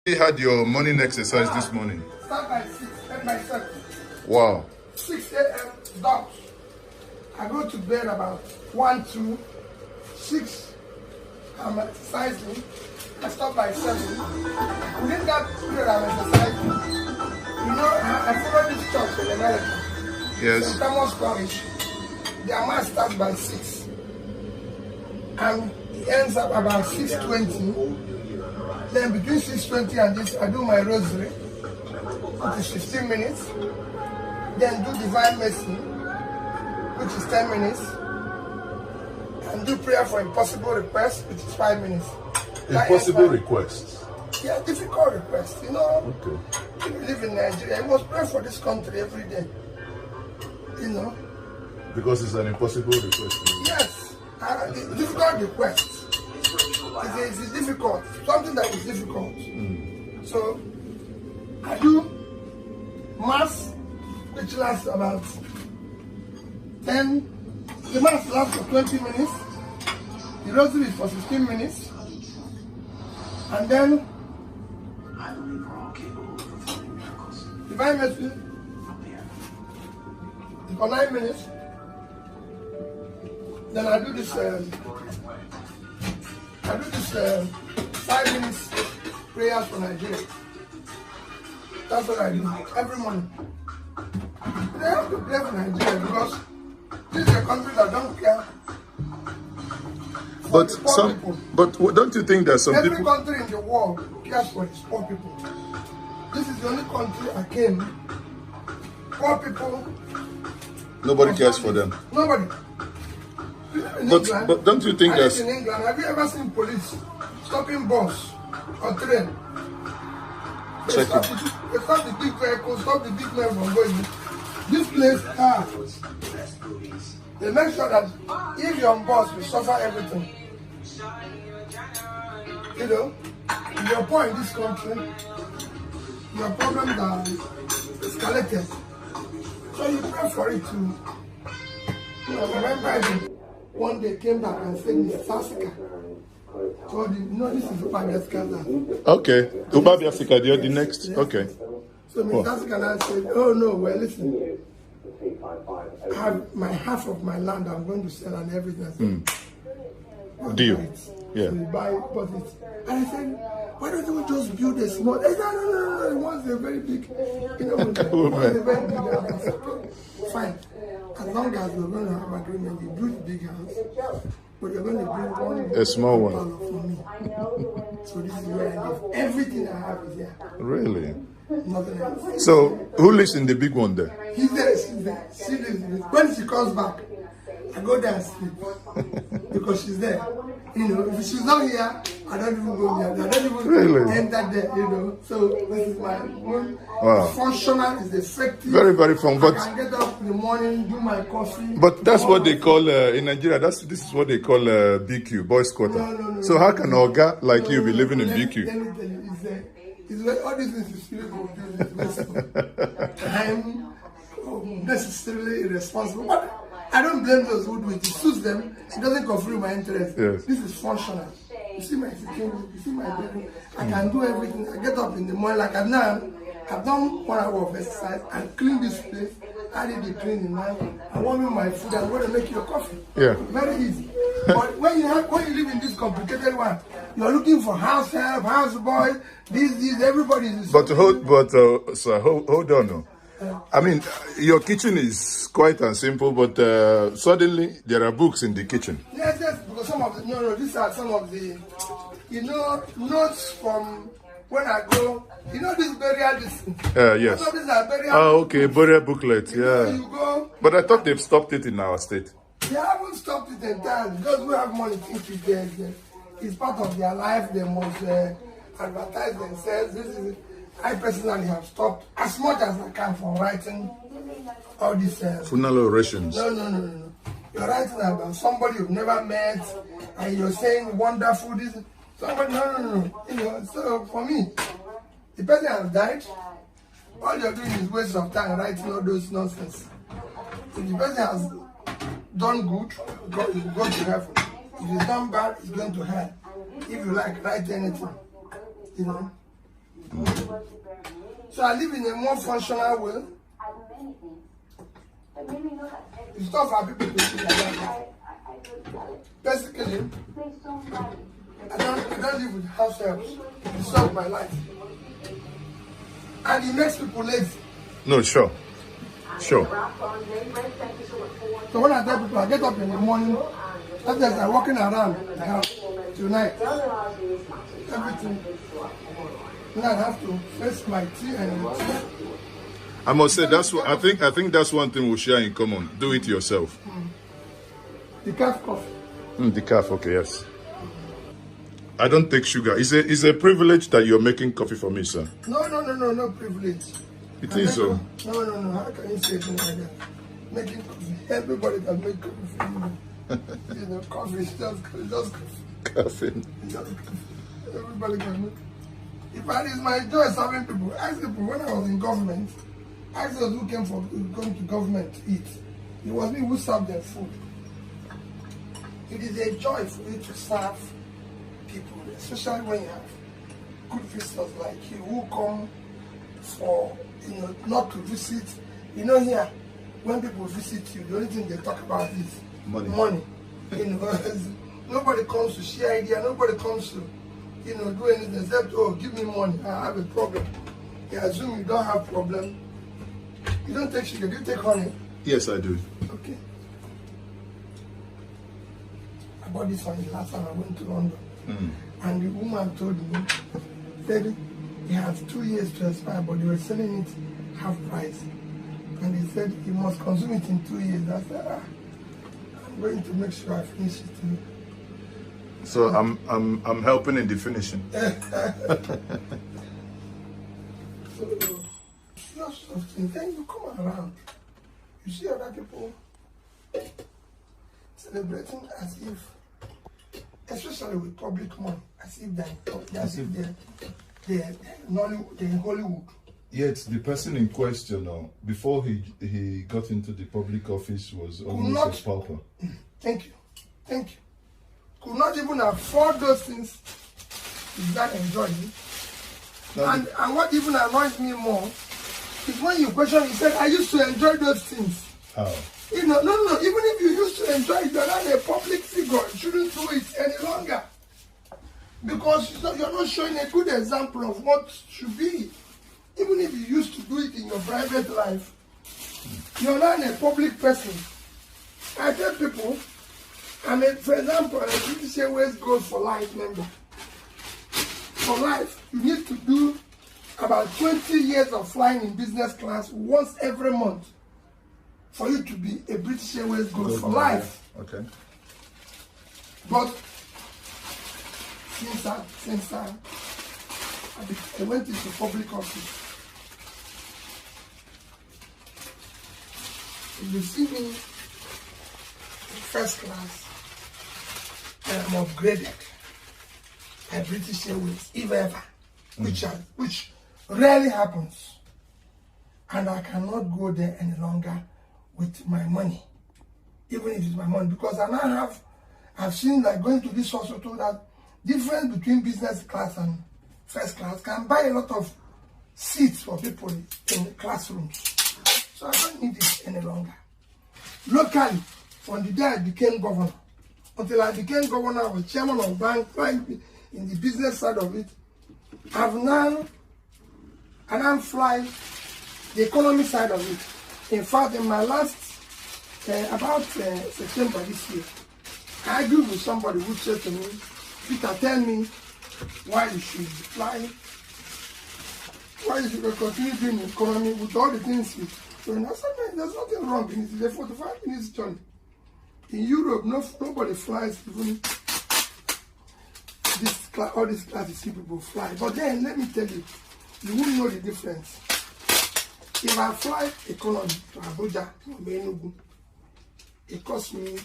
You had your morning exercise this morning. Start by 6, at my 7. Wow. 6 a.m. dot. I go to bed about 1, 2, 6. I'm exercising. I stop by 7. Within that period I'm exercising. You know, I follow this church in America. Yes. St. Thomas Parish. Their mass starts by 6. And it ends up about 6:20. Then between 6:20 and this, I do my rosary, which is 15 minutes. Then do divine mercy, which is 10 minutes. And do prayer for impossible requests, which is 5 minutes. Impossible requests? Yeah, difficult requests. You know, okay. If you live in Nigeria, you must pray for this country every day. You know? Because it's an impossible request. Yes, difficult request. It's difficult, something that is difficult. So I do mass, which lasts about 10. The mass lasts for 20 minutes. The rosary is for 15 minutes, and then divine mercy for 9 minutes. Then I do this. 5 minutes prayers for Nigeria. That's what I do every morning. They have to pray for Nigeria because this is a country that don't care. But don't you think that some every people? Every country in the world cares for its poor people. This is the only country I came. Poor people. Nobody cares for them. Nobody. But don't you think that? In England, have you ever seen police stopping bus or train? They stop the big vehicles, stop the big men from going. This place, they make sure that if you're on bus, you suffer everything. You know, if you're poor in this country, your problems are escalated. So you pray for it too. You know, remember one day came back and said, Mr. Sassika. Told him, no, this is Ubabiasika. Okay. Ubabiasika, you're the next? Yes. Okay. So Mr. Sassika said, oh no, well listen. I have my half of my land I'm going to sell and everything. Deal. Yeah. So you buy it. And I said, why don't you just build a small? He said, no. He wants a very big, you know, a very big house. Fine. As long as we're going to have agreement, you build a big house, but you're going to build a small one for me. So this is where I live. Everything I have is here. Really? Nothing else. So who lives in the big one there? He's there. She's there. She lives there. When she comes back, I go there and sleep because she's there. You know, if she's not here, I don't even go there. I don't even enter there. You know, so this is my one. Wow. Functional is effective. Very, very fun. But I can get up in the morning, do my coffee. But that's what they call in Nigeria. This is what they call BQ, boys' quarter. No. So how can Oga like you be living in BQ? Let me tell you, it's very, all these things is spiritual. I'm necessarily irresponsible. But I don't blame those who do it. It suits them. It doesn't conflict my interest. Yes. This is functional. You see my security, you see my bedroom. I can do everything. I get up in the morning like I've done 1 hour of exercise and clean this place. I did the cleaning now. I want me my food. I'm going to make you a coffee. Yeah. Very easy. But when you live in this complicated one, you're looking for house help, house boy, this, everybody is. But hold on. No. I mean, your kitchen is quite and simple, but suddenly there are books in the kitchen. Yes, because some of the, these are some of the, notes from when I go, this burial, yes. These are burial. Oh, okay, burial booklet, yeah. You go, but I thought they've stopped it in our state. They haven't stopped it entirely. Those who have money think it's part of their life. They must advertise themselves. I personally have stopped as much as I can from writing all these funeral orations. No. You're writing about somebody you've never met, and you're saying wonderful this. Somebody, no. So for me, the person has died. All you're doing is waste of time writing all those nonsense. If the person has done good, he will go to heaven. If he's done bad, he's going to hell. If you like, write anything. So I live in a more functional way. It's tough for people to see that. Basically, I don't live with house helps. It solves my life. And it makes people lazy. No, sure. Sure. So when I tell people I get up in the morning, after I'm walking around the house tonight, everything. Then I have to face my tea and I must say that's what I think that's one thing we share in common. Do it yourself. the calf coffee. The calf, okay, yes. I don't take sugar. It's a privilege that you're making coffee for me, sir. No privilege. It is so. No. How can you say it like that? Making coffee. Everybody can make coffee for you. You know, coffee is just coffee. Caffeine. It's just coffee. Everybody can make. In fact, it's my joy serving people. Ask people when I was in government. Ask those who came to government to eat. It was me who served their food. It is a joy for you to serve people, especially when you have good visitors like you who come for, not to visit. Here, when people visit you, the only thing they talk about is money. Nobody comes to share idea. Nobody comes to, do anything except, oh, give me money. I have a problem. They assume you don't have problem. You don't take sugar. Do you take honey? Yes, I do. Okay. I bought this one the last time I went to London. And the woman told me, said it has 2 years to expire, but they were selling it half price. And they said you must consume it in 2 years. I said, I'm going to make sure I finish it. So I'm helping in the finishing. So lots of things. Then you come around, you see other people celebrating as if, especially with public money, as if they're in Hollywood. Yet the person in question, before he got into the public office, was almost a pauper. Thank you. Could not even afford those things. Is that enjoying? And what even annoys me more is when you question, he said, I used to enjoy those things. How? No. Even if you used to enjoy it, you're not a public figure. You shouldn't do it any longer. Because you're not showing a good example of what should be. Even if you used to do it in your private life, you're not a public person. I tell people, for example, a British Airways Goes for Life member. For life, you need to do about 20 years of flying in business class once every month for you to be a British Airways Goes for Life. Okay. But since I went into public office, if you see me in first class, and I'm upgraded by British Airways, if ever, which rarely happens. And I cannot go there any longer with my money, even if it's my money, because I now I've seen that going to this hospital that difference between business class and first class can buy a lot of seats for people in the classrooms. So I don't need it any longer. Locally, from the day I became governor, until I became governor, I was chairman of bank, in the business side of it. I now fly the economy side of it. In fact, in my last, about September this year, I argued with somebody who said to me, Peter, tell me why you should fly, why you should continue doing the economy with all the things you do. And I said, man, there's nothing wrong in it. It's a 45 minutes journey. In Europe, nobody flies even all these classes see people fly. But then, let me tell you, you won't know the difference. If I fly economy to Abuja, Enugu, it costs me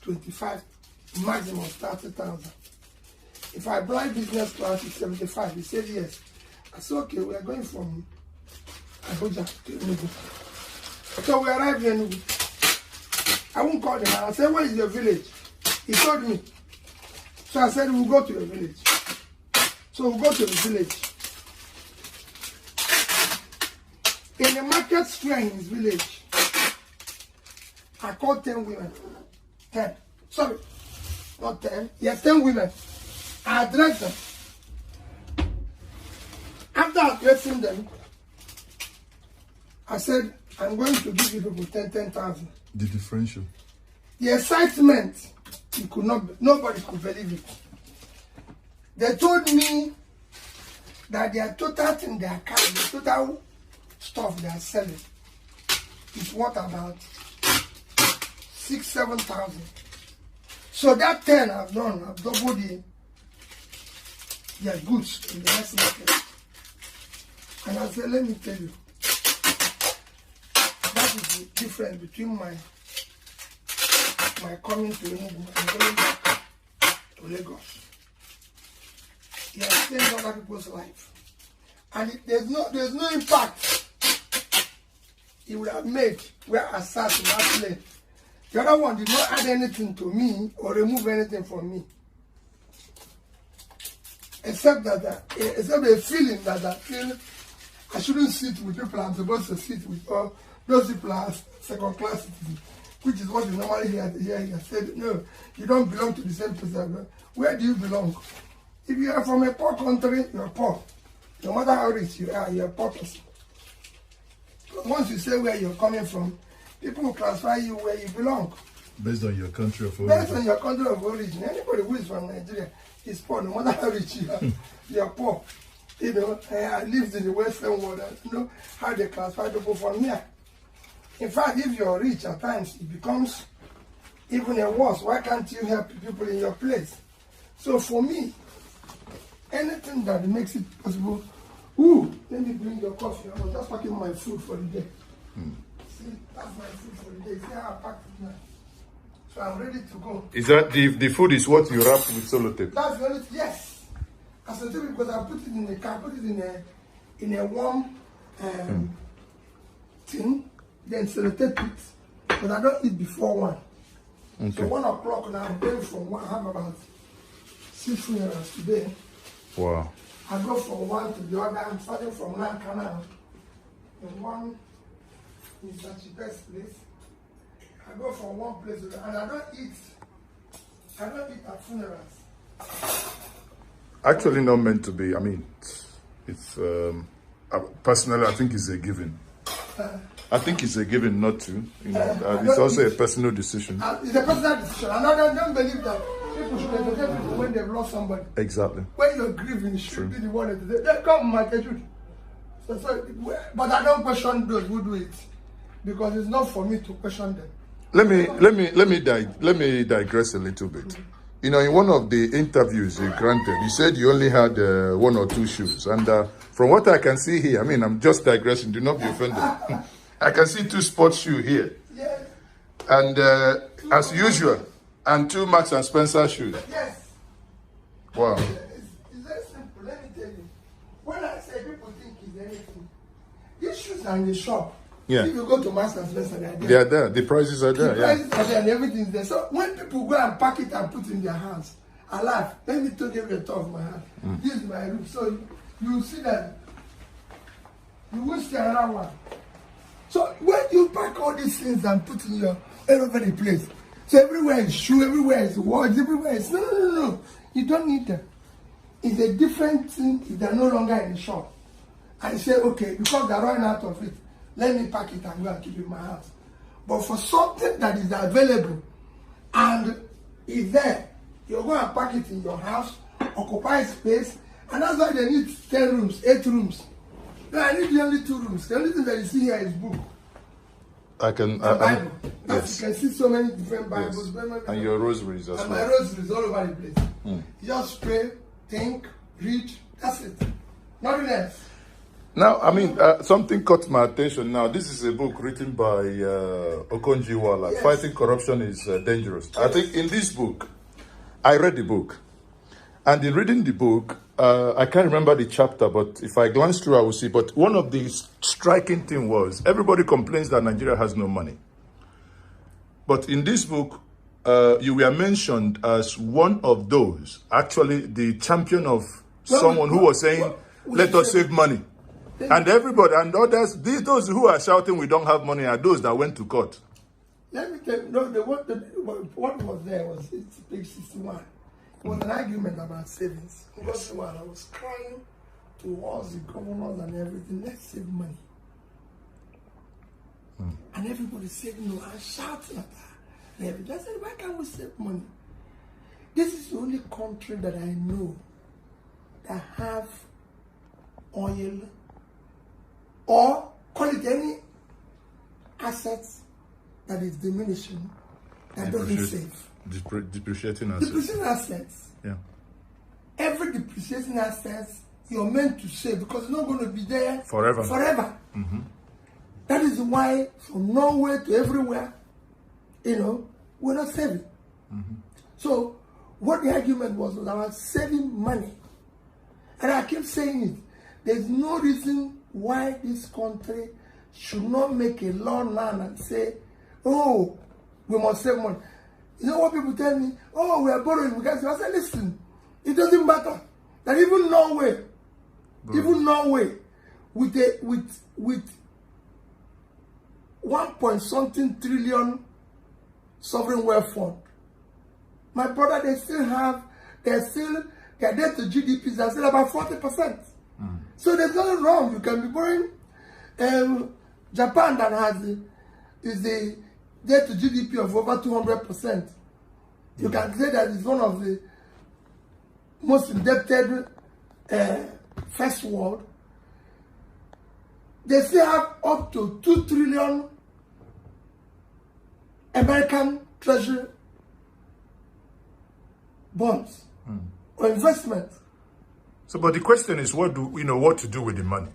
25, maximum 30,000. If I fly business class, it's 75. He said yes. I said, okay, we are going from Abuja to Enugu. So we arrived in Enugu. I won't call them. I said, where is your village? He told me. So I said, we'll go to your village. So we go to the village. In the market square in his village, I called 10 women. 10. Sorry, not 10. Yes, 10 women. I addressed them. After addressing them, I said, I'm going to give you people 10,000. The differential. The excitement, nobody could believe it. They told me that their total thing they are carrying, the total stuff they are selling is worth about 6,000-7,000. So that 10 I've done, I've doubled their goods in the next market. And I said, let me tell you, that is the difference between my coming to Enugu and going back to Lagos. He has changed other people's life. And there's no impact he would have made where I sat in that place. The other one did not add anything to me or remove anything from me. Except a feeling that I feel I shouldn't sit with people I'm supposed to sit with, or those people are second class citizens, which is what you normally hear here. I said, no, you don't belong to the same place. Where do you belong? If you are from a poor country, you're poor. No matter how rich you are, you're a poor person. But once you say where you're coming from, people will classify you where you belong. Based on your country of origin. Based on your country of origin. Anybody who is from Nigeria is poor, no matter how rich you are. You're poor. You know, I lived in the Western world, and you know how they classify people from here. In fact, if you're rich at times, it becomes even a worse. Why can't you help people in your place? So for me, anything that makes it possible. Ooh, let me bring your coffee. I was just packing my food for the day. See, that's my food for the day. See how I packed it now. So I'm ready to go. Is that the food is what you wrap with sellotape? That's the only thing, yes. As I tell you, because I put it in the car, put it in a warm thing, then sellotape it. But I don't eat before 1. Okay. So 1 o'clock now, I'm going from 1. I have about 6 funerals today. Wow. I go from one to the other. I'm starting from Canal. And one is the cheapest place. I go from one place to the other. And I don't eat at funerals. Actually not meant to be. I mean, it's personally, I think it's a given. I think it's a given not to. You know, it's also a personal decision. It's a personal decision. And I don't believe that people should educate people when they've lost somebody. Exactly. When you're grieving, you should be the one that they come, my attitude. But I don't question those who do it, because it's not for me to question them. Let me digress a little bit. You know, in one of the interviews you granted, you said you only had 1 or 2 shoes, and from what I can see here, I mean, I'm just digressing. Do not be offended. I can see 2 sports shoes here, Yes. and as usual, and 2 Marks and Spencer shoes. Yes. Wow. It's very simple. Let me tell you. When I say people think it's anything, these shoes are in the shop. Yeah. If you go to Marks and Spencer, They are there. The prices are there. The prices are there and everything's there. So when people go and pack it and put it in their hands, I laugh. Let me take a top of my hand. This is my room. So you will see that you will see another one. So when you pack all these things and put in your all over the place, so everywhere is shoe, everywhere is watch, everywhere is no. You don't need them. It's a different thing if they're no longer in the shop. I say, okay, because they're running out of it, let me pack it and go and keep it in my house. But for something that is available and is there, you're going to pack it in your house, occupy space, and that's why they need 10 rooms, 8 rooms. No, I need only 2 rooms. The only thing that you see here is book. Bible. Yes. You can see so many different Bibles. Yes. And your rosaries as well. And my rosaries all over the place. You just pray, think, read, that's it. Nothing else. Now, I mean, something caught my attention. Now, this is a book written by Okonjo-Iweala. Yes. Fighting Corruption is Dangerous. Yes. I think in this book, I read the book. And in reading the book, I can't remember the chapter, but if I glance through, I will see. But one of the striking things was, everybody complains that Nigeria has no money. But in this book, you were mentioned as one of those, actually the champion of someone who was saying, let us save money. And everybody, and others, those who are shouting we don't have money are those that went to court. Let me tell you, no, what was there was page 61. It was an argument about savings. Because I was crying towards the governors and everything, let's save money. And everybody said no, and shouting at her. And everybody said, why can't we save money? This is the only country that I know that have oil or call it any assets that is diminishing, that doesn't save. Depreciating assets. Depreciating assets. Yeah. Every depreciating assets you're meant to save because it's not going to be there forever. That is why from nowhere to everywhere, we're not saving. So what the argument was about saving money. And I keep saying it. There's no reason why this country should not make a law now and say, oh, we must save money. You know what people tell me? Oh, we are borrowing. I say, listen, it doesn't matter. That even Norway, with 1.something trillion sovereign wealth fund, my brother, their debt to GDP is still about 40%. So there's nothing wrong. You can be borrowing. Japan that is the debt to GDP of over 200%. You can say that it's one of the most indebted first world. They still have up to 2 trillion American treasury bonds or investment. So, but the question is, what to do with the money?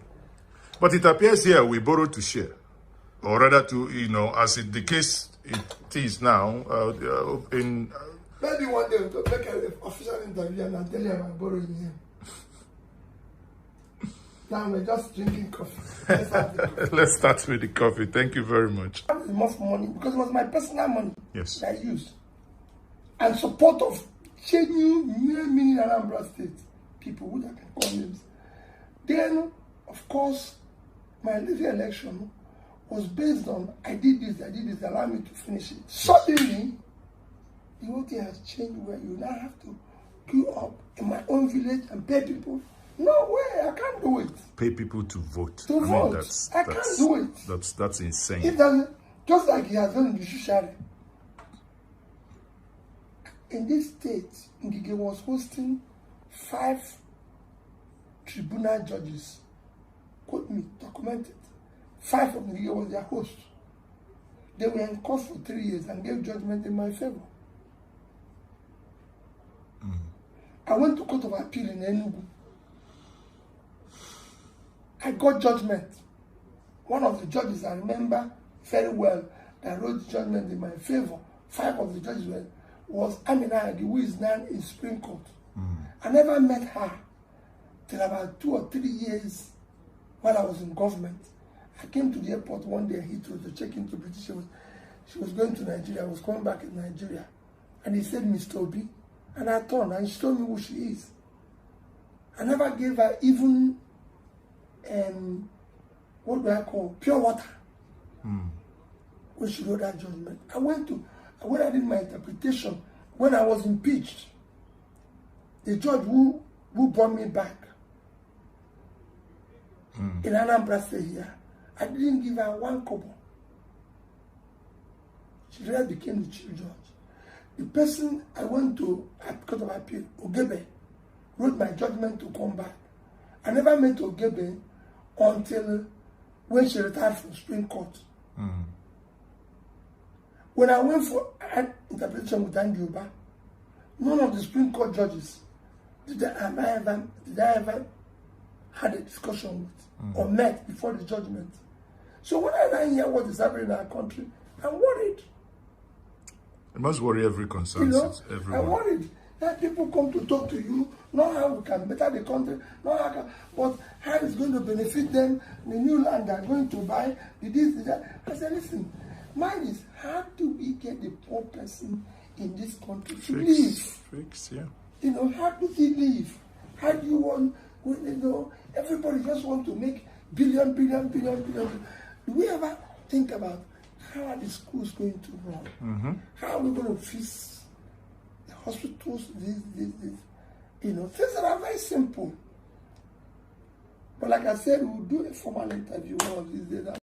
But it appears here we borrow to share, or rather to, as the case it is now, maybe one day we'll make an official interview and I'll tell you I'm borrowing him. Now we're just drinking coffee. Let's start with the coffee. Thank you very much. I have enough money because it was my personal money that I used. And support of genuine mini Anambra State people who can call names. Then, of course, my little election was based on I did this, allow me to finish it. Suddenly, the whole thing has changed where you now have to queue up in my own village and pay people. No way, I can't do it. Pay people to vote. To vote. I can't do it. That's insane. It doesn't, just like he has done in the judiciary. In this state, Ngige was hosting 5 tribunal judges. Quote me, documented. 5 of Ngige was their host. They were in court for 3 years and gave judgment in my favor. I went to Court of Appeal in Enugu. I got judgment. One of the judges I remember very well that wrote judgment in my favor. 5 of the judges was Amina, who is now in Supreme Court. I never met her till about 2 or 3 years while I was in government. I came to the airport one day, Heathrow, to check into British. She was going to Nigeria. I was coming back in Nigeria. And he said, Mr. Obi. And I turned and she told me who she is. I never gave her even, what do I call, pure water. When she wrote that judgment. When I did my interpretation, when I was impeached, the judge who brought me back in Anambra State here, I didn't give her 1 kobo. She then became the chief judge. The person I went to at Court of Appeal, Ogebe, wrote my judgment to come back. I never met Ogebe until when she retired from Supreme Court. When I went for an interpretation with Andioba, none of the Supreme Court judges did I ever had a discussion with or met before the judgment. So when I hear what is happening in our country, I'm worried. It must worry every concern. I'm worried that people come to talk to you, not how we can better the country, but how it's going to benefit them, the new land they're going to buy, the this, the that. I said, listen, mine is how do we get the poor person in this country to live? Fix, yeah. How does he live? How do you want, everybody just want to make billion. Do we ever think about how are the schools going to run? How are we going to fix the hospitals, this? Things that are very simple. But like I said, we'll do a formal interview one of these days.